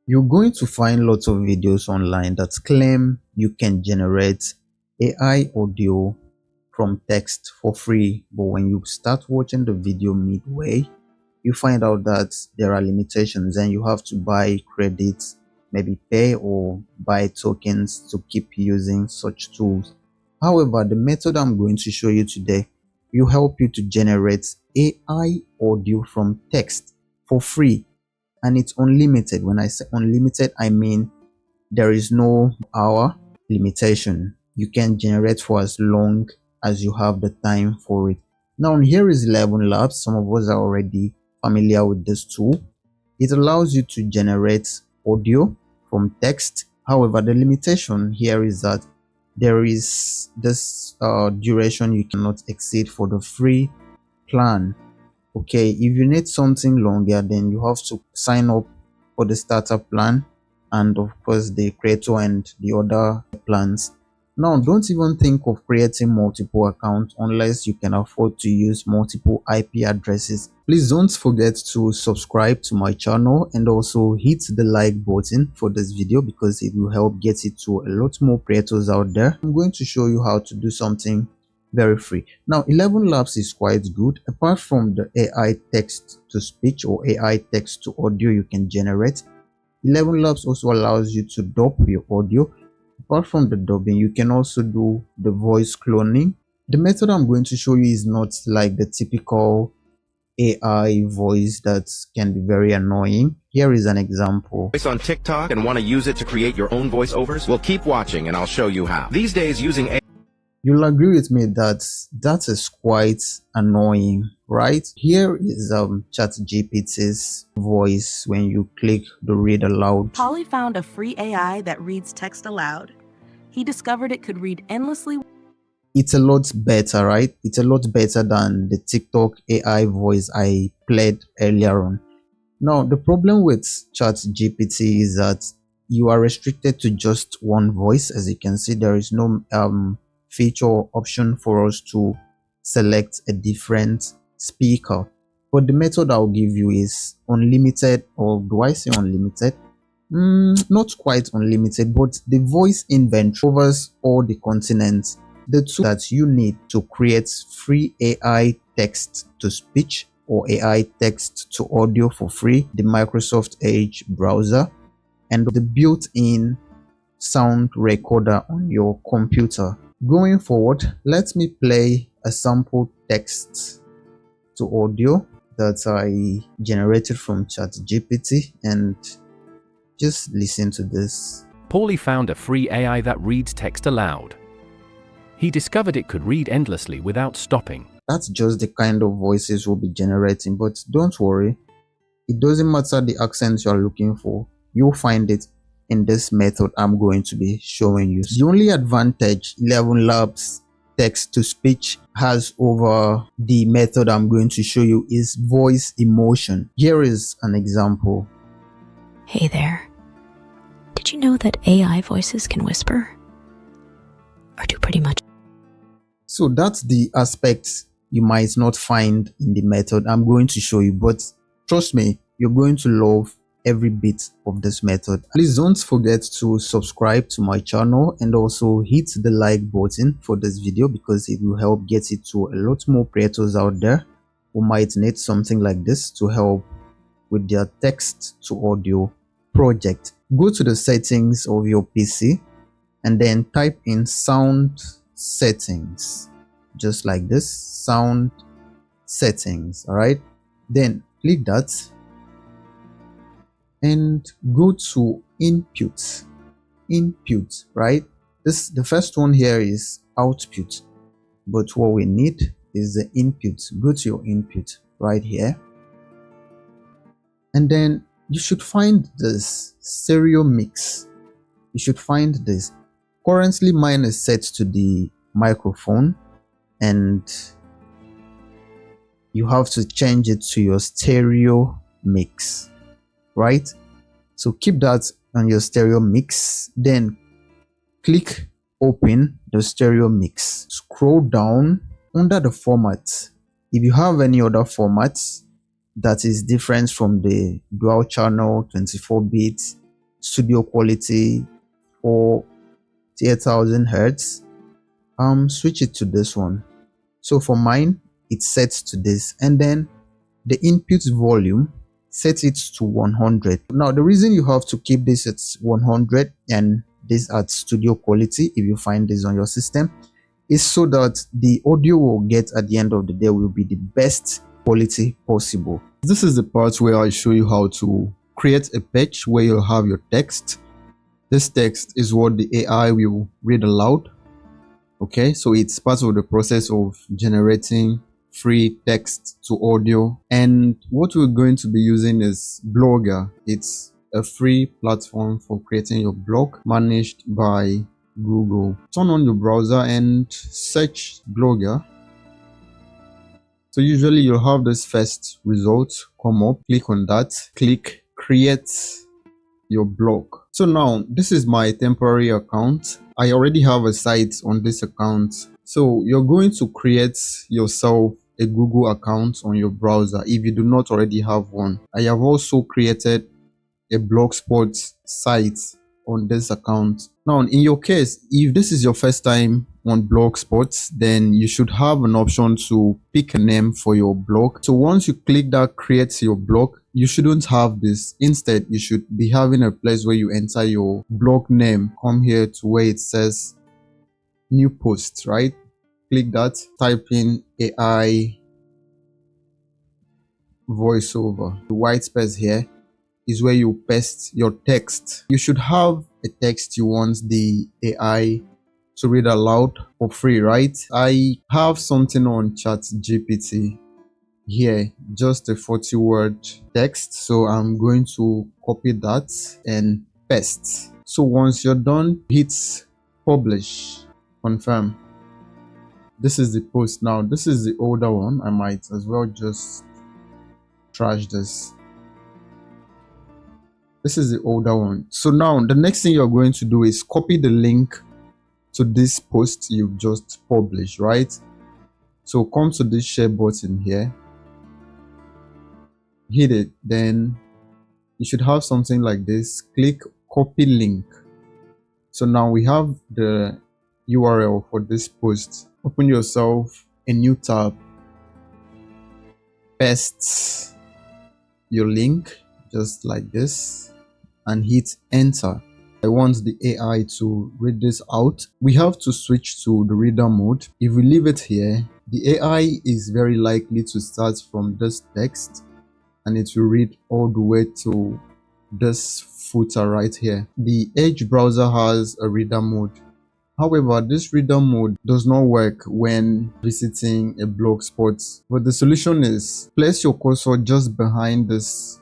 You're going to find lots of videos online that claim you can generate AI audio from text for free, but when you start watching the video midway, you find out that there are limitations and you have to buy credits, maybe pay or buy tokens to keep using such tools. However, the method I'm going to show you today will help you to generate AI audio from text for free, and it's unlimited. When I say unlimited, I mean there is no hour limitation. You can generate for as long as you have the time for it. Now here is Elevenlabs. Some of us are already familiar with this tool. It allows you to generate audio from text. However, the limitation here is that there is this duration you cannot exceed for the free plan. Okay, if you need something longer, then you have to sign up for the starter plan and of course the creator and the other plans. Now don't even think of creating multiple accounts unless you can afford to use multiple IP addresses. Please don't forget to subscribe to my channel and also hit the like button for this video because it will help get it to a lot more creators out there. I'm going to show you how to do something very free. Now Elevenlabs is quite good. Apart from the AI text to speech or AI text to audio you can generate, Elevenlabs also allows you to dub your audio. Apart from the dubbing, you can also do the voice cloning. The method I'm going to show you is not like the typical AI voice that can be very annoying. Here is an example. On TikTok and want to use it to create your own voiceovers? Well, keep watching and I'll show you how. These days using AI. You'll agree with me that that is quite annoying, right? Here is ChatGPT's voice when you click the read aloud. Polly found a free AI that reads text aloud. He discovered it could read endlessly. It's a lot better, right? It's a lot better than the TikTok AI voice I played earlier on. Now, the problem with ChatGPT is that you are restricted to just one voice. As you can see, there is no feature or option for us to select a different speaker. But the method I'll give you is unlimited, or do I say unlimited? Not quite unlimited, but the voice inventory covers all the continents. The tool that you need to create free AI text to speech or AI text to audio for free, the Microsoft Edge browser, and the built-in sound recorder on your computer. Going forward, let me play a sample text to audio that I generated from ChatGPT and just listen to this. Paulie found a free AI that reads text aloud. He discovered it could read endlessly without stopping. That's just the kind of voices we'll be generating, but don't worry, it doesn't matter the accent you're looking for, you'll find it in this method I'm going to be showing you. The only advantage Elevenlabs text to speech has over the method I'm going to show you is voice emotion. Here is an example. Hey there. Did you know that AI voices can whisper? Or do pretty much. So that's the aspect you might not find in the method I'm going to show you, but trust me, you're going to love every bit of this method. Please don't forget to subscribe to my channel and also hit the like button for this video because it will help get it to a lot more creators out there who might need something like this to help with their text to audio project. Go to the settings of your PC and then type in sound settings, just like this, sound settings. All right, then click that and go to input, right? The first one here is output, but what we need is the input. Go to your input right here, and then you should find this stereo mix. You should find this. Currently mine is set to the microphone and you have to change it to your stereo mix, right? So keep that on your stereo mix, then click open the stereo mix. Scroll down under the format. If you have any other format that is different from the dual channel 24 bits studio quality or 10,000 hertz, switch it to this one. So for mine, it's set to this, and then the input volume, set it to 100. Now the reason you have to keep this at 100 and this at studio quality, if you find this on your system, is so that the audio will get at the end of the day will be the best quality possible. This is the part where I show you how to create a page where you'll have your text. This text is what the AI will read aloud. Okay, so it's part of the process of generating free text to audio, and what we're going to be using is Blogger. It's a free platform for creating your blog managed by Google. Turn on your browser and search Blogger. So usually you'll have this first result come up. Click on that, click create your blog. So now this is my temporary account. I already have a site on this account. So you're going to create yourself a Google account on your browser if you do not already have one. I have also created a blogspot site on this account. Now in your case, if this is your first time on Blogspot, then you should have an option to pick a name for your blog. So once you click that create your blog, you shouldn't have this. Instead, you should be having a place where you enter your blog name. Come here to where it says new post, right? Click that, type in AI voiceover. The white space here is where you paste your text. You should have a text you want the AI to read aloud for free, right? I have something on ChatGPT here, just a 40-word text. So I'm going to copy that and paste. So once you're done, hit publish, confirm. This is the post now. This is the older one. I might as well just trash this. This is the older one. So now the next thing you're going to do is copy the link to this post you've just published, right? So come to this share button here, hit it, then you should have something like this. Click copy link. So now we have the URL for this post. Open yourself a new tab, paste your link just like this and hit enter. I want the AI to read this out. We have to switch to the reader mode. If we leave it here, the AI is very likely to start from this text and it will read all the way to this footer right here. The Edge browser has a reader mode. However, this reader mode does not work when visiting a blogspot. But the solution is place your cursor just behind this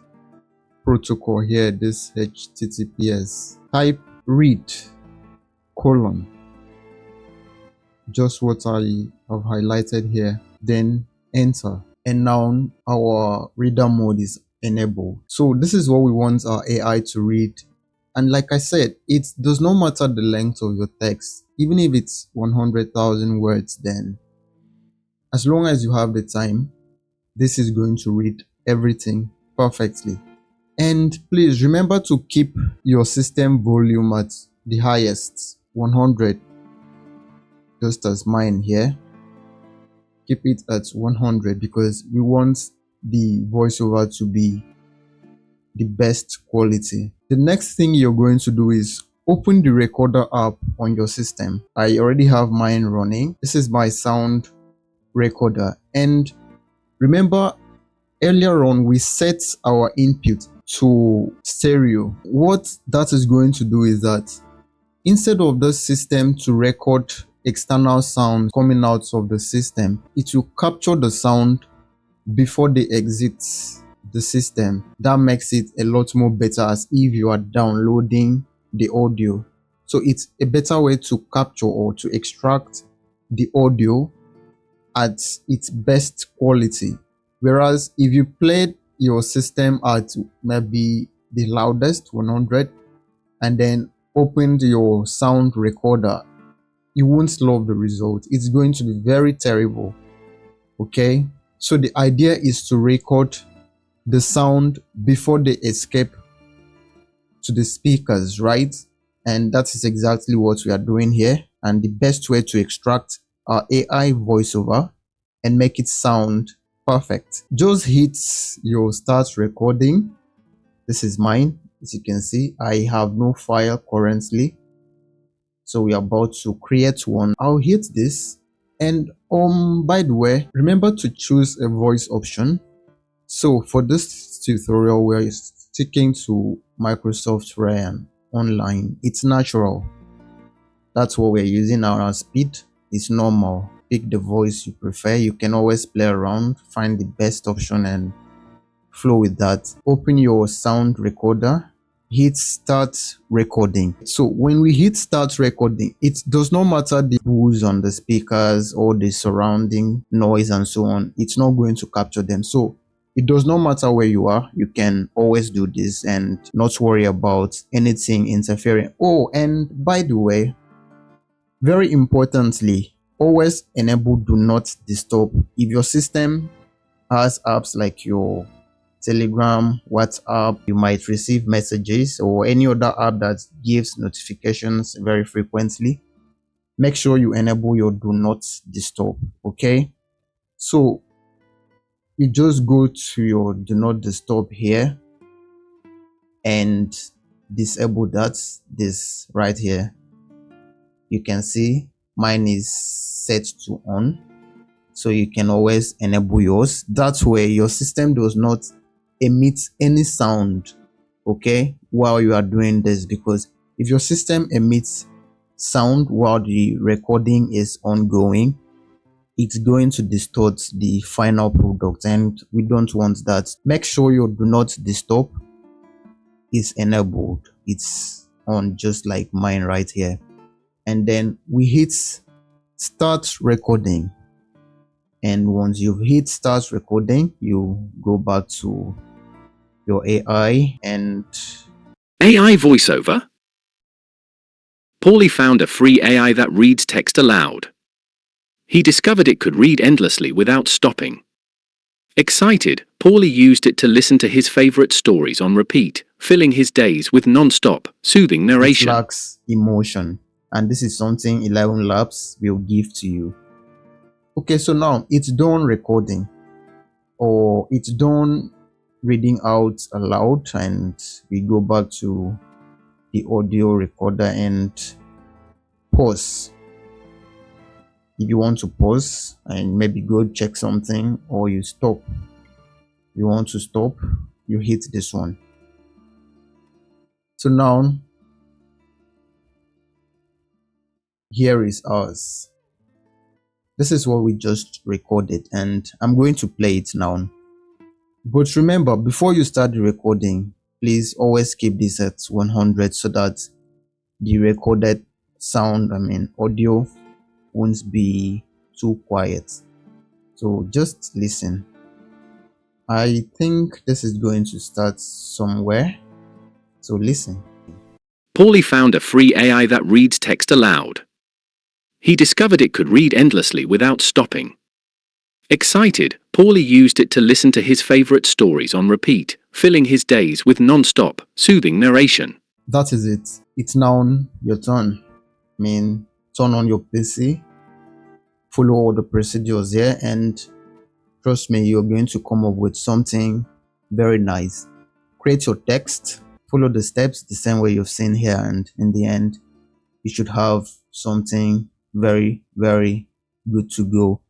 protocol here, this HTTPS. Type read : just what I have highlighted here, then enter. And now our reader mode is enabled. So this is what we want our AI to read. And like I said, it does not matter the length of your text. Even if it's 100,000 words, then as long as you have the time, this is going to read everything perfectly. And please remember to keep your system volume at the highest, 100, just as mine here. Keep it at 100 because we want the voiceover to be the best quality. The next thing you're going to do is open the recorder app on your system. I already have mine running. This is my sound recorder. And remember, earlier on we set our input to stereo. What that is going to do is that instead of the system to record external sound coming out of the system, it will capture the sound before they exit the system. That makes it a lot more better as if you are downloading the audio. So it's a better way to capture or to extract the audio at its best quality. Whereas if you played your system at maybe the loudest 100 and then opened your sound recorder, you won't love the result. It's going to be very terrible. Okay, so the idea is to record the sound before they escape to the speakers, right? And that is exactly what we are doing here. And the best way to extract our AI voiceover and make it sound perfect, just hit your start recording. This is mine. As you can see, I have no file currently, so we are about to create one. I'll hit this, and by the way, remember to choose a voice option. So for this tutorial, we're sticking to Microsoft Ryan Online. It's natural. That's what we're using now. Our speed is normal. Pick the voice you prefer. You can always play around, find the best option and flow with that. Open your sound recorder, hit start recording. So when we hit start recording, it does not matter the booze on the speakers or the surrounding noise and so on. It's not going to capture them. So it does not matter where you are. You can always do this and not worry about anything interfering. Oh, and by the way, very importantly, always enable do not disturb. If your system has apps like your Telegram, WhatsApp, you might receive messages or any other app that gives notifications very frequently, make sure you enable your do not disturb. Okay, so you just go to your do not disturb here and disable that. This right here, you can see mine is set to on, so you can always enable yours. That way your system does not emit any sound, okay, while you are doing this, because if your system emits sound while the recording is ongoing, it's going to distort the final product, and we don't want that. Make sure your do not disturb is enabled. It's on just like mine right here, and then we hit start recording. And once you've hit start recording, you go back to your AI and AI voiceover? Paulie found a free AI that reads text aloud. He discovered it could read endlessly without stopping. Excited, Paulie used it to listen to his favorite stories on repeat, filling his days with non-stop, soothing it narration. lacks emotion. And this is something Elevenlabs will give to you. Okay, so now it's done recording, or it's done reading out aloud, and we go back to the audio recorder and pause. If you want to pause and maybe go check something, or you stop, you want to stop, you hit this one. So now here is ours. This is what we just recorded, and I'm going to play it now. But remember, before you start the recording, please always keep this at 100 so that the recorded sound, audio, won't be too quiet. So just listen. I think this is going to start somewhere, so listen. Paulie found a free AI that reads text aloud. He discovered it could read endlessly without stopping. Excited, Paulie used it to listen to his favorite stories on repeat, filling his days with non-stop, soothing narration. That is it. It's now your turn. Turn on your PC, follow all the procedures here, and trust me, you're going to come up with something very nice. Create your text, follow the steps the same way you've seen here, and in the end, you should have something very, very good to go.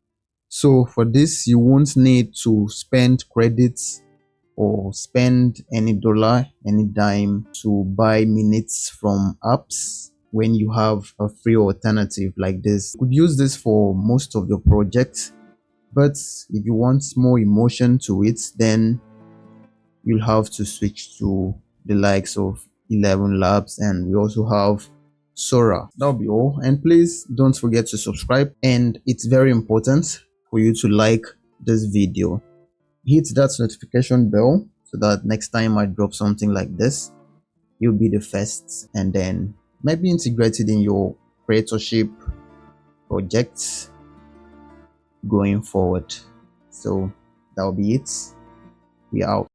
So for this, you won't need to spend credits or spend any dollar, any dime to buy minutes from apps when you have a free alternative like this. You could use this for most of your projects, but if you want more emotion to it, then you'll have to switch to the likes of Elevenlabs, and we also have Sora. That'll be all, and please don't forget to subscribe, and it's very important for you to like this video. Hit that notification bell so that next time I drop something like this, you'll be the first, and then maybe integrate it in your creatorship projects going forward. So that'll be it. We out.